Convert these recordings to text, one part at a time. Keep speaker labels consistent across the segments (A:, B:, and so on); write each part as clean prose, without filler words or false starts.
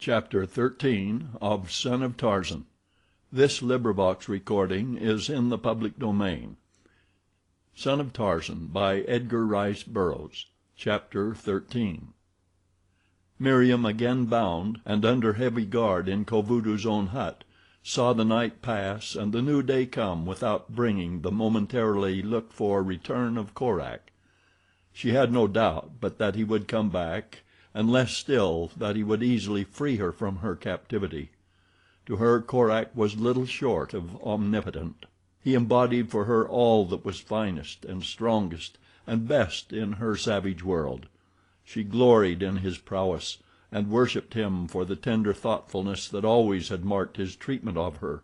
A: Chapter 13 of Son of Tarzan. This recording is in the public domain. Son of Tarzan by Edgar Rice Burroughs. Chapter 13. Meriem, again bound and under heavy guard in Kovudoo's own hut, saw the night pass and the new day come without bringing the momentarily looked-for return of Korak. She had no doubt but that he would come back, and less still that he would easily free her from her captivity. To her Korak was little short of omnipotent. He embodied for her all that was finest and strongest and best in her savage world. She gloried in his prowess, and worshipped him for the tender thoughtfulness that always had marked his treatment of her.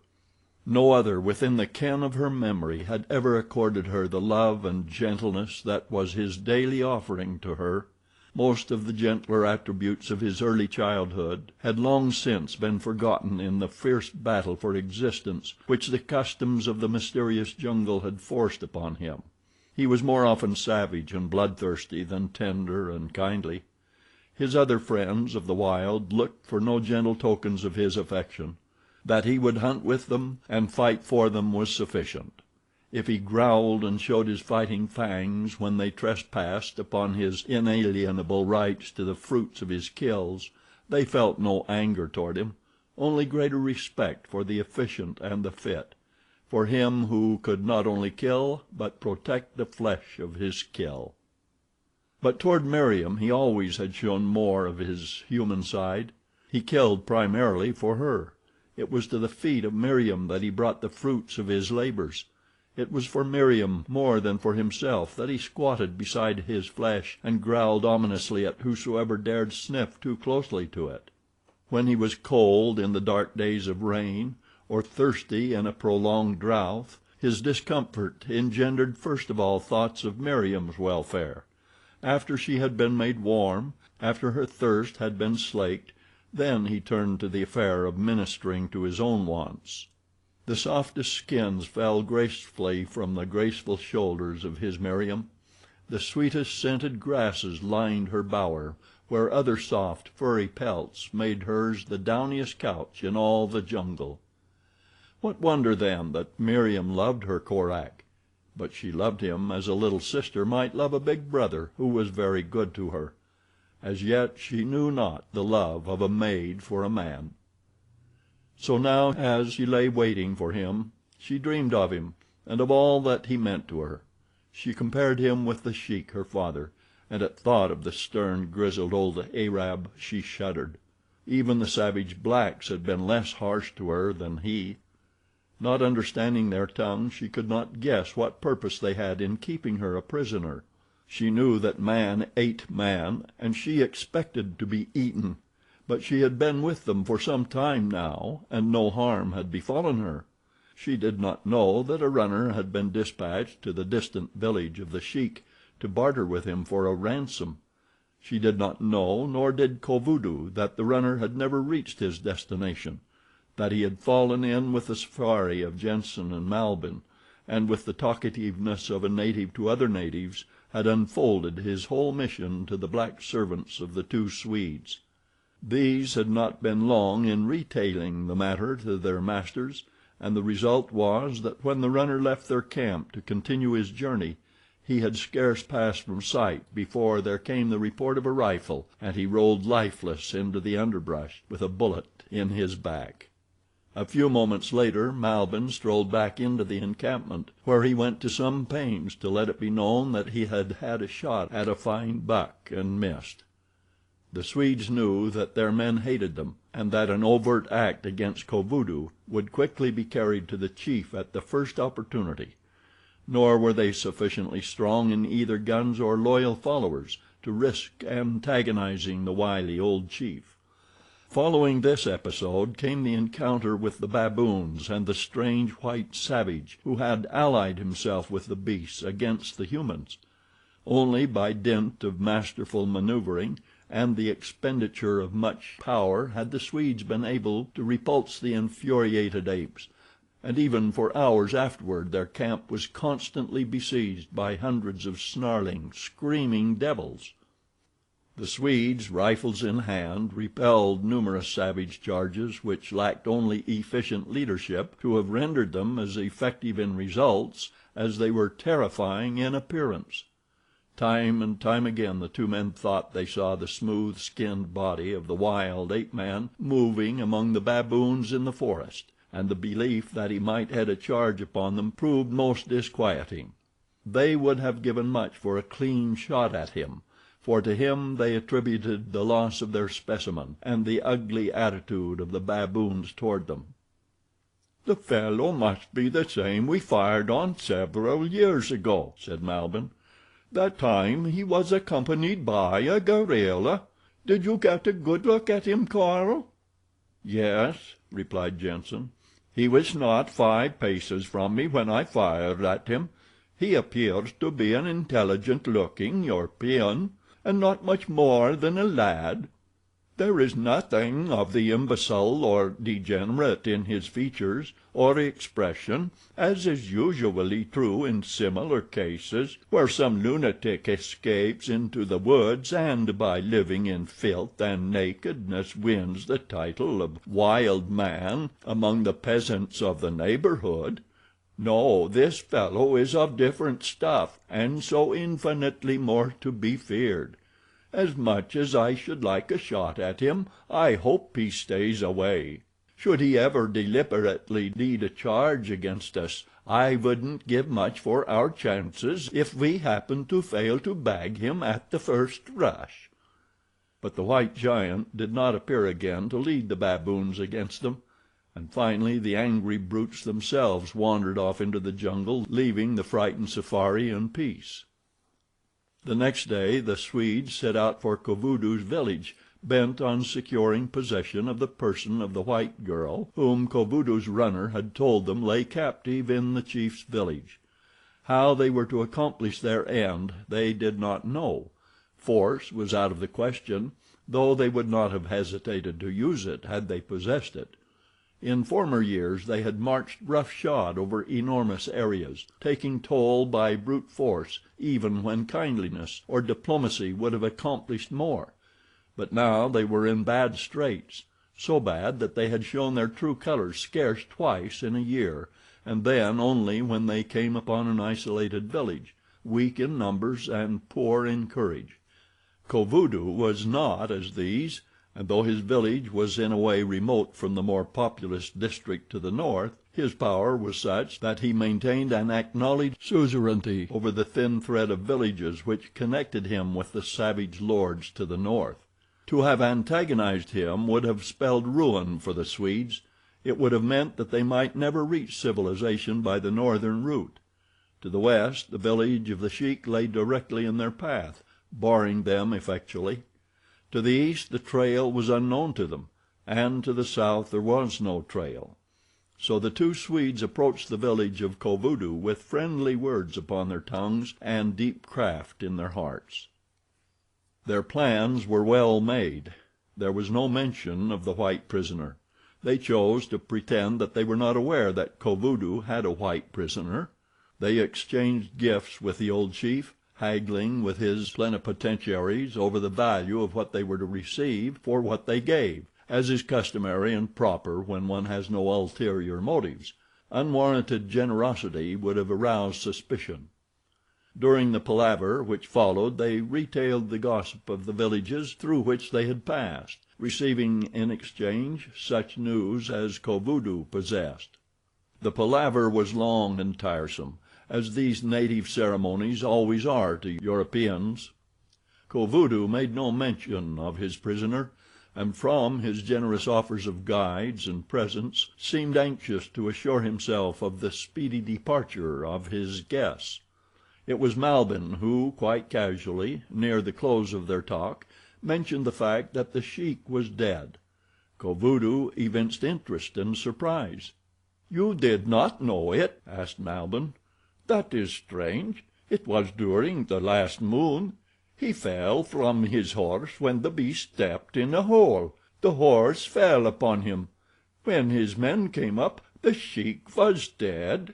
A: No other within the ken of her memory had ever accorded her the love and gentleness that was his daily offering to her. Most of the gentler attributes of his early childhood had long since been forgotten in the fierce battle for existence which the customs of the mysterious jungle had forced upon him. He was more often savage and bloodthirsty than tender and kindly. His other friends of the wild looked for no gentle tokens of his affection. That he would hunt with them and fight for them was sufficient. If he growled and showed his fighting fangs when they trespassed upon his inalienable rights to the fruits of his kills, they felt no anger toward him, only greater respect for the efficient and the fit, for him who could not only kill but protect the flesh of his kill. But toward Meriem he always had shown more of his human side. He killed primarily for her. It was to the feet of Meriem that he brought the fruits of his labors. It was for Meriem more than for himself that he squatted beside his flesh and growled ominously at whosoever dared sniff too closely to it. When he was cold in the dark days of rain, or thirsty in a prolonged drought, his discomfort engendered first of all thoughts of Meriem's welfare. After she had been made warm, after her thirst had been slaked, then he turned to the affair of ministering to his own wants. The softest skins fell gracefully from the graceful shoulders of his Meriem. The sweetest scented grasses lined her bower, where other soft, furry pelts made hers the downiest couch in all the jungle. What wonder, then, that Meriem loved her Korak? But she loved him as a little sister might love a big brother who was very good to her. As yet she knew not the love of a maid for a man. So now, as she lay waiting for him, she dreamed of him and of all that he meant to her. She compared him with the Sheik, her father, and at thought of the stern, grizzled old Arab she shuddered. Even the savage blacks had been less harsh to her than he. Not understanding their tongue, she could not guess what purpose they had in keeping her a prisoner. She knew that man ate man, and she expected to be eaten. But she had been with them for some time now, and no harm had befallen her. She did not know that a runner had been dispatched to the distant village of the Sheik to barter with him for a ransom. She did not know, nor did Kovudoo, that the runner had never reached his destination, that he had fallen in with the safari of Jenssen and Malbin, and with the talkativeness of a native to other natives had unfolded his whole mission to the black servants of the two Swedes. These had not been long in retailing the matter to their masters, and the result was that when the runner left their camp to continue his journey, he had scarce passed from sight before there came the report of a rifle, and he rolled lifeless into the underbrush with a bullet in his back. A few moments later Malbin strolled back into the encampment, where he went to some pains to let it be known that he had had a shot at a fine buck and missed. The Swedes knew that their men hated them, and that an overt act against Kovudoo would quickly be carried to the chief at the first opportunity. Nor were they sufficiently strong in either guns or loyal followers to risk antagonizing the wily old chief. Following this episode came the encounter with the baboons and the strange white savage who had allied himself with the beasts against the humans. Only by dint of masterful maneuvering and the expenditure of much power had the Swedes been able to repulse the infuriated apes, and even for hours afterward their camp was constantly besieged by hundreds of snarling, screaming devils. The Swedes, rifles in hand, repelled numerous savage charges which lacked only efficient leadership to have rendered them as effective in results as they were terrifying in appearance. Time and time again the two men thought they saw the smooth-skinned body of the wild ape-man moving among the baboons in the forest, and the belief that he might head a charge upon them proved most disquieting. They would have given much for a clean shot at him, for to him they attributed the loss of their specimen and the ugly attitude of the baboons toward them. "The fellow must be the same we fired on several years ago," said Malbin. "That time he was accompanied by a gorilla. Did you get a good look at him, Carl?" "Yes," replied Jenssen. "He was not 5 paces from me when I fired at him. He appears to be an intelligent-looking European, and not much more than a lad. There is nothing of the imbecile or degenerate in his features or expression, as is usually true in similar cases, where some lunatic escapes into the woods and by living in filth and nakedness wins the title of wild man among the peasants of the neighborhood. No, this fellow is of different stuff, and so infinitely more to be feared. As much as I should like a shot at him, I hope he stays away. Should he ever deliberately lead a charge against us, I wouldn't give much for our chances if we happened to fail to bag him at the first rush." But the white giant did not appear again to lead the baboons against them, and finally the angry brutes themselves wandered off into the jungle, leaving the frightened safari in peace. The next day the Swedes set out for Kovudoo's village, bent on securing possession of the person of the white girl whom Kovudoo's runner had told them lay captive in the chief's village. How they were to accomplish their end they did not know. Force was out of the question, though they would not have hesitated to use it had they possessed it. In former years they had marched roughshod over enormous areas, taking toll by brute force even when kindliness or diplomacy would have accomplished more. But now they were in bad straits, so bad that they had shown their true colors scarce twice in a year, and then only when they came upon an isolated village, weak in numbers and poor in courage. Kovudoo was not as these, and though his village was in a way remote from the more populous district to the north, his power was such that he maintained an acknowledged suzerainty over the thin thread of villages which connected him with the savage lords to the north. To have antagonized him would have spelled ruin for the Swedes. It would have meant that they might never reach civilization by the northern route. To the west the village of the sheik lay directly in their path, barring them effectually. To the east the trail was unknown to them, and to the south there was no trail. So the two Swedes approached the village of Kovudoo with friendly words upon their tongues and deep craft in their hearts. Their plans were well made. There was no mention of the white prisoner. They chose to pretend that they were not aware that Kovudoo had a white prisoner. They exchanged gifts with the old chief, haggling with his plenipotentiaries over the value of what they were to receive for what they gave, as is customary and proper when one has no ulterior motives. Unwarranted generosity would have aroused suspicion. During the palaver which followed they retailed the gossip of the villages through which they had passed, receiving in exchange such news as Kovudoo possessed. The palaver was long and tiresome, as these native ceremonies always are to Europeans. Kovudoo made no mention of his prisoner, and from his generous offers of guides and presents seemed anxious to assure himself of the speedy departure of his guests. It was Malbin who, quite casually, near the close of their talk, mentioned the fact that the sheik was dead. Kovudoo evinced interest and surprise. "You did not know it?" asked Malbin. "That is strange. It was during the last moon. He fell from his horse when the beast stepped in a hole. The horse fell upon him. When his men came up, the sheik was dead."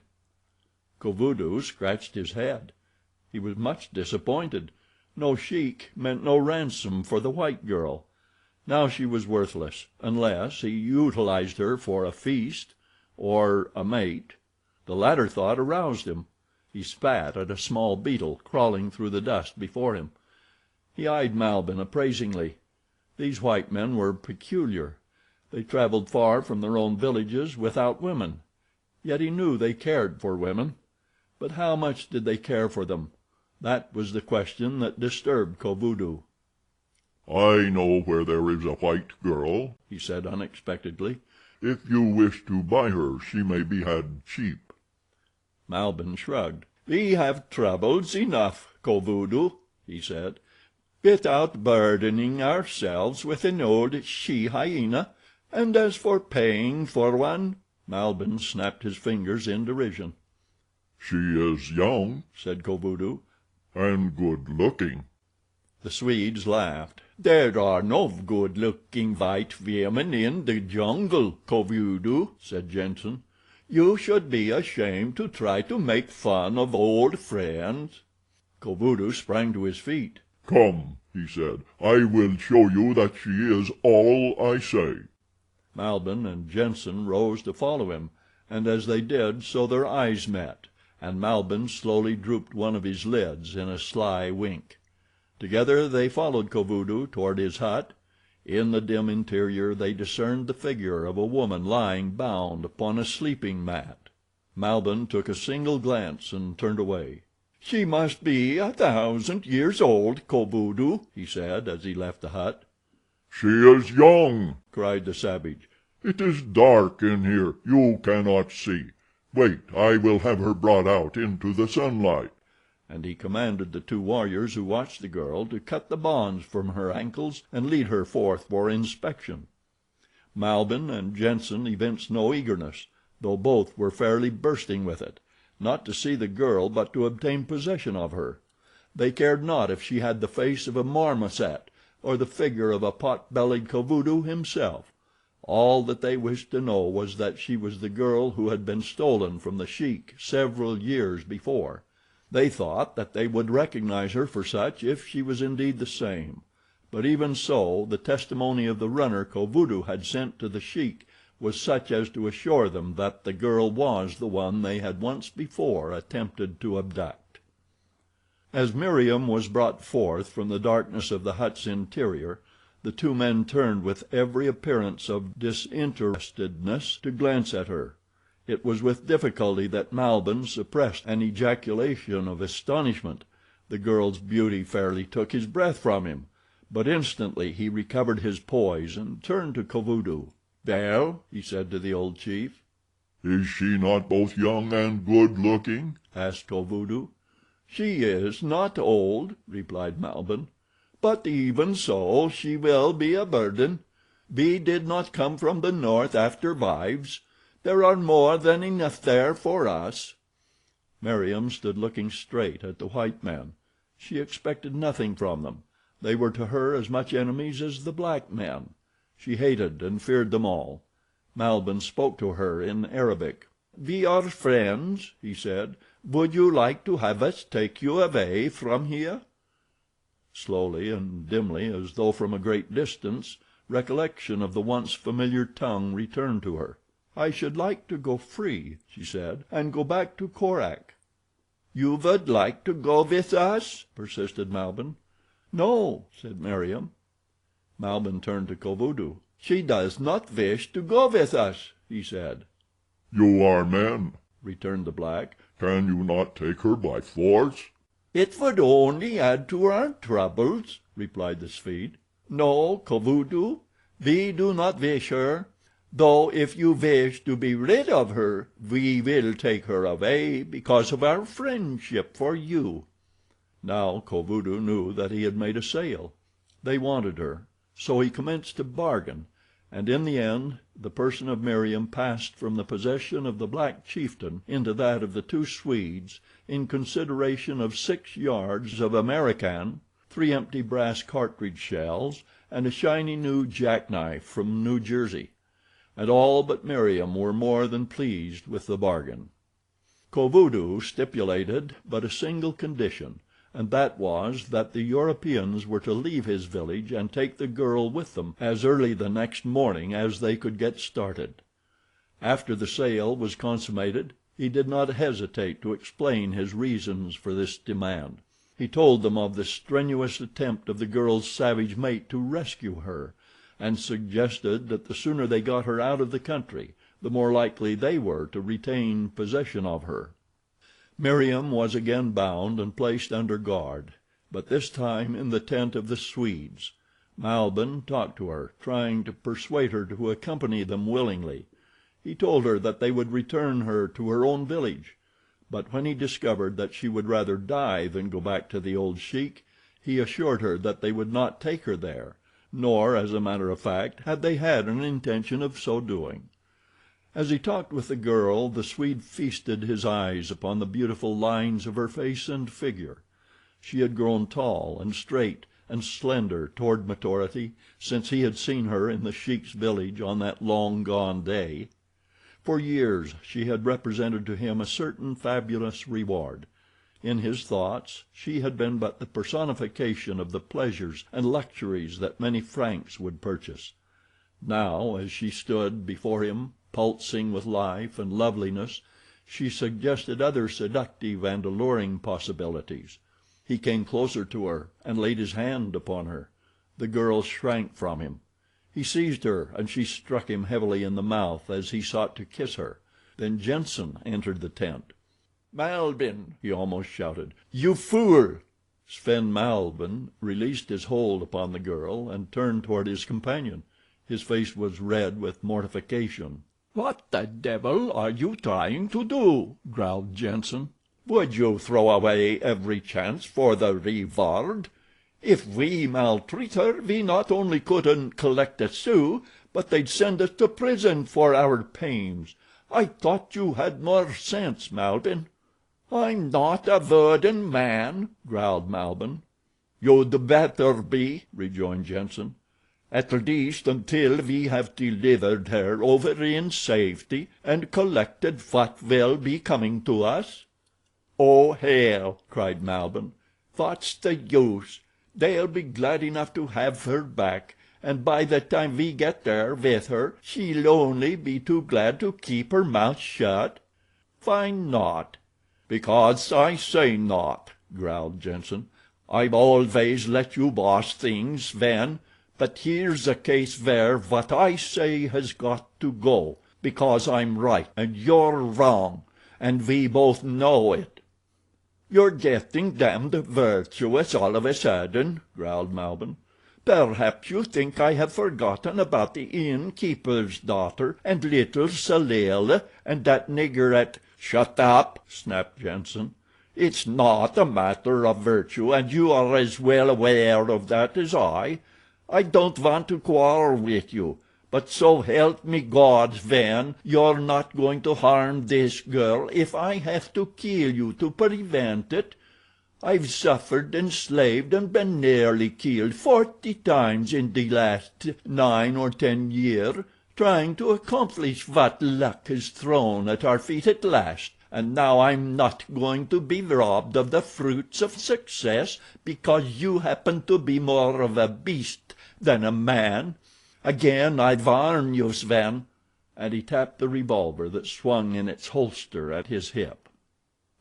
A: Kovudoo scratched his head. He was much disappointed. No sheik meant no ransom for the white girl. Now she was worthless, unless he utilized her for a feast, or a mate. The latter thought aroused him. He spat at a small beetle crawling through the dust before him. He eyed Malbin appraisingly. These white men were peculiar. They traveled far from their own villages without women. Yet he knew they cared for women. But how much did they care for them? That was the question that disturbed Kovudoo.
B: "I know where there is a white girl," he said unexpectedly. "If you wish to buy her, she may be had cheap."
A: Malbin shrugged. "We have troubles enough, Kovudoo," he said, "without burdening ourselves with an old she-hyena, and as for paying for one—" Malbin snapped his fingers in derision.
B: "She is young," said Kovudoo, "and good-looking."
A: The Swedes laughed. "There are no good-looking white women in the jungle, Kovudoo," said Jenssen. "You should be ashamed to try to make fun of old friends." Kovudoo sprang to his feet.
B: "Come," he said, "I will show you that she is all I say."
A: Malbin and Jenssen rose to follow him, and as they did so their eyes met, and Malbin slowly drooped one of his lids in a sly wink. Together they followed Kovudoo toward his hut. In the dim interior they discerned the figure of a woman lying bound upon a sleeping mat. Malbin took a single glance and turned away. "She must be 1,000 years old, Kovudoo," he said as he left the hut.
B: "She is young," cried the savage. "It is dark in here. You cannot see. Wait, I will have her brought out into the sunlight."
A: And he commanded the two warriors who watched the girl to cut the bonds from her ankles and lead her forth for inspection. Malbin and Jenssen evinced no eagerness, though both were fairly bursting with it, not to see the girl but to obtain possession of her. They cared not if she had the face of a marmoset or the figure of a pot-bellied Kovudoo himself. All that they wished to know was that she was the girl who had been stolen from the sheik several years before. They thought that they would recognize her for such if she was indeed the same, but even so the testimony of the runner Kovudoo had sent to the sheik was such as to assure them that the girl was the one they had once before attempted to abduct. As Meriem was brought forth from the darkness of the hut's interior, the two men turned with every appearance of disinterestedness to glance at her. It was with difficulty that Malbin suppressed an ejaculation of astonishment. The girl's beauty fairly took his breath from him, but instantly he recovered his poise and turned to Kovudoo. "Well," he said to the old chief.
B: "Is she not both young and good-looking?"
A: asked Kovudoo. "She is not old," replied Malbin, "but even so she will be a burden. We did not come from the north after wives. There are more than enough there for us." Meriem stood looking straight at the white men. She expected nothing from them. They were to her as much enemies as the black men. She hated and feared them all. Malbin spoke to her in Arabic. "We are friends," he said. "Would you like to have us take you away from here?" Slowly and dimly, as though from a great distance, recollection of the once familiar tongue returned to her. "I should like to go free," she said, "and go back to Korak." "You would like to go with us?" persisted Malbin. "No," said Meriem. Malbin turned to Kovudoo. "She does not wish to go with us," he said.
B: "You are men," returned the black. "Can you not take her by force?"
A: "It would only add to our troubles," replied the Swede. "No, Kovudoo, we do not wish her. Though if you wish to be rid of her, we will take her away because of our friendship for you." Now Kovudoo knew that he had made a sale. They wanted her, so he commenced to bargain, and in the end the person of Meriem passed from the possession of the black chieftain into that of the two Swedes in consideration of 6 yards of American, 3 empty brass cartridge shells, and a shiny new jackknife from New Jersey. And all but Meriem were more than pleased with the bargain. Kovudoo stipulated but a single condition, and that was that the Europeans were to leave his village and take the girl with them as early the next morning as they could get started. After the sale was consummated, he did not hesitate to explain his reasons for this demand. He told them of the strenuous attempt of the girl's savage mate to rescue her, and suggested that the sooner they got her out of the country, the more likely they were to retain possession of her. Meriem was again bound and placed under guard, but this time in the tent of the Swedes. Malbihn talked to her, trying to persuade her to accompany them willingly. He told her that they would return her to her own village, but when he discovered that she would rather die than go back to the old sheik, he assured her that they would not take her there, nor, as a matter of fact, had they had an intention of so doing. As he talked with the girl, the Swede feasted his eyes upon the beautiful lines of her face and figure. She had grown tall and straight and slender toward maturity since he had seen her in the sheik's village on that long gone day. For years she had represented to him a certain fabulous reward. In his thoughts she had been but the personification of the pleasures and luxuries that many francs would purchase. Now, as she stood before him, pulsing with life and loveliness, she suggested other seductive and alluring possibilities. He came closer to her and laid his hand upon her. The girl shrank from him. He seized her, and she struck him heavily in the mouth as he sought to kiss her. Then Jenssen entered the tent. "Malbihn!" he almost shouted. "You fool!" Sven Malbihn released his hold upon the girl and turned toward his companion. His face was red with mortification. "What the devil are you trying to do?" growled Jenssen. "Would you throw away every chance for the reward? If we maltreat her, we not only couldn't collect a sou, but they'd send us to prison for our pains. I thought you had more sense, Malbihn." "I'm not a wooden man," growled Malbihn. "You'd better be," rejoined Jenssen. "At least until we have delivered her over in safety and collected what will be coming to us." "Oh, hell!" cried Malbihn. "What's the use? They'll be glad enough to have her back, and by the time we get there with her she'll only be too glad to keep her mouth shut." "Why not?" "Because I say not," growled Jenssen. "I've always let you boss things, Sven, but here's a case where what I say has got to go, because I'm right and you're wrong, and we both know it." "You're getting damned virtuous all of a sudden," growled Malbihn. "Perhaps you think I have forgotten about the innkeeper's daughter and little Salele and that nigger at—" "Shut up!" snapped Jenssen. "It's not a matter of virtue, and you are as well aware of that as I. I don't want to quarrel with you, but so help me God, Sven, you're not going to harm this girl if I have to kill you to prevent it. I've suffered and slaved and been nearly killed 40 times in the last 9 or 10 years, trying to accomplish what luck has thrown at our feet at last, and now I'm not going to be robbed of the fruits of success because you happen to be more of a beast than a man. Again I warn you, Sven," and he tapped the revolver that swung in its holster at his hip.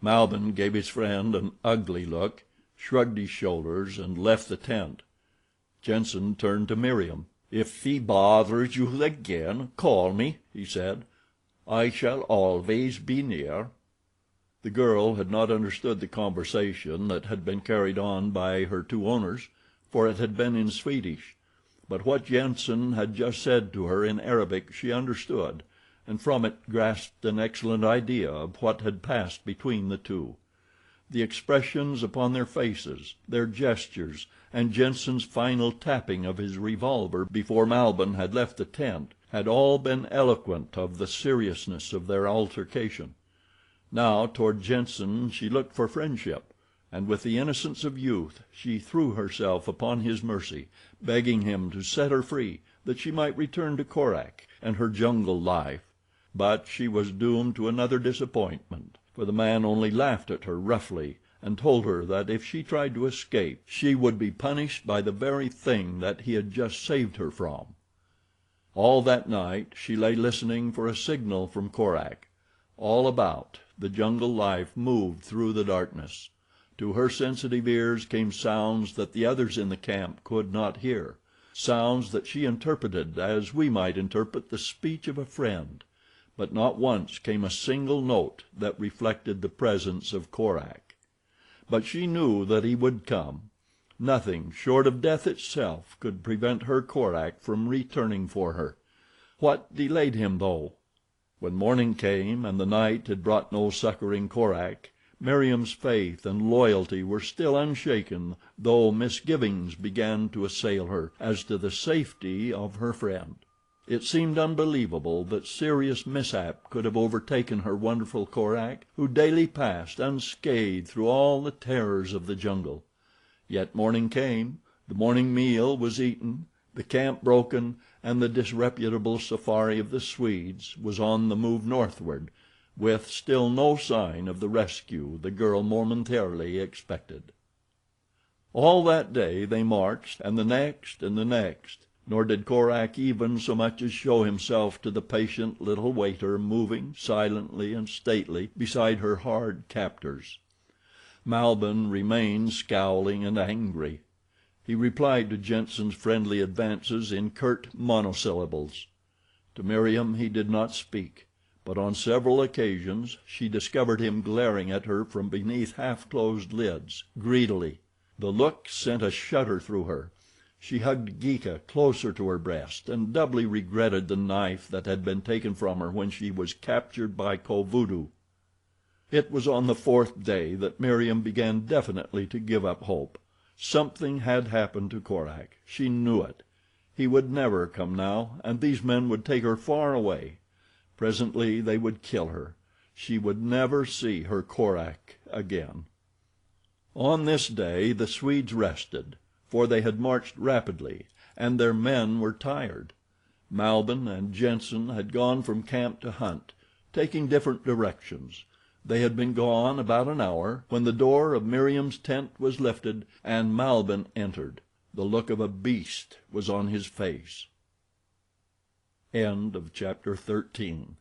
A: Malbihn gave his friend an ugly look, shrugged his shoulders, and left the tent. Jenssen turned to Meriem. "If he bothers you again, call me," he said. "I shall always be near." The girl had not understood the conversation that had been carried on by her two owners, for it had been in Swedish. But what Jenssen had just said to her in Arabic she understood, and from it grasped an excellent idea of what had passed between the two. The expressions upon their faces, their gestures, and Jenssen's final tapping of his revolver before Malbihn had left the tent had all been eloquent of the seriousness of their altercation. Now toward Jenssen she looked for friendship, and with the innocence of youth she threw herself upon his mercy, begging him to set her free that she might return to Korak and her jungle life. But she was doomed to another disappointment, for the man only laughed at her roughly and told her that if she tried to escape she would be punished by the very thing that he had just saved her from. All that night she lay listening for a signal from Korak. All about, the jungle life moved through the darkness. To her sensitive ears came sounds that the others in the camp could not hear, sounds that she interpreted as we might interpret the speech of a friend, but not once came a single note that reflected the presence of Korak. But she knew that he would come. Nothing short of death itself could prevent her Korak from returning for her. What delayed him, though? When morning came and the night had brought no succoring Korak, Meriem's faith and loyalty were still unshaken, though misgivings began to assail her as to the safety of her friend. It seemed unbelievable that serious mishap could have overtaken her wonderful Korak, who daily passed unscathed through all the terrors of the jungle. Yet morning came, the morning meal was eaten, the camp broken, and the disreputable safari of the Swedes was on the move northward, with still no sign of the rescue the girl momentarily expected. All that day they marched, and the next and the next, nor did Korak even so much as show himself to the patient little waiter moving, silently and stately, beside her hard captors. Malbihn remained scowling and angry. He replied to Jenssen's friendly advances in curt monosyllables. To Meriem he did not speak, but on several occasions she discovered him glaring at her from beneath half-closed lids, greedily. The look sent a shudder through her. She hugged Geeka closer to her breast, and doubly regretted the knife that had been taken from her when she was captured by Kovudoo. It was on the fourth day that Meriem began definitely to give up hope. Something had happened to Korak. She knew it. He would never come now, and these men would take her far away. Presently they would kill her. She would never see her Korak again. On this day the Swedes rested, for they had marched rapidly, and their men were tired. Malbihn and Jenssen had gone from camp to hunt, taking different directions. They had been gone about an hour when the door of Meriem's tent was lifted and Malbihn entered. The look of a beast was on his face. End of chapter 13.